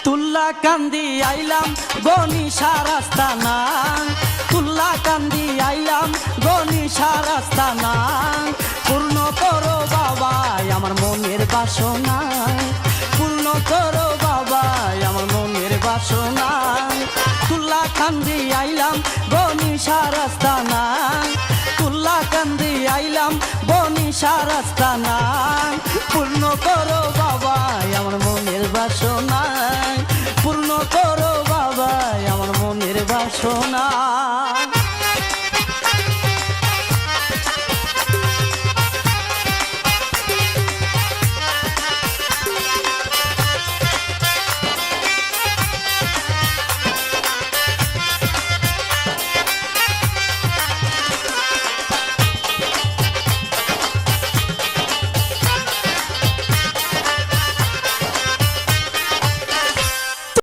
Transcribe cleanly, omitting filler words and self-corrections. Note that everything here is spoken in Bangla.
তুল্লা কান্দি আইলাম গনিশা রাস্তা না, তুল্লা কান্দি আইলাম গনিশা রাস্তা না। পূর্ণ করো বাবা আমার মনের বাসনা, পূর্ণ করো বাবা আমার মনের বাসনা। তুল্লা কান্দি আইলাম গনিশা রাস্তা না, তুল্লা কান্দি আইলাম গনিশা রাস্তা না। পূর্ণ করো বাবা আমার মনের বাসনা, পূর্ণ করো বাবা আমার মনের বাসনা।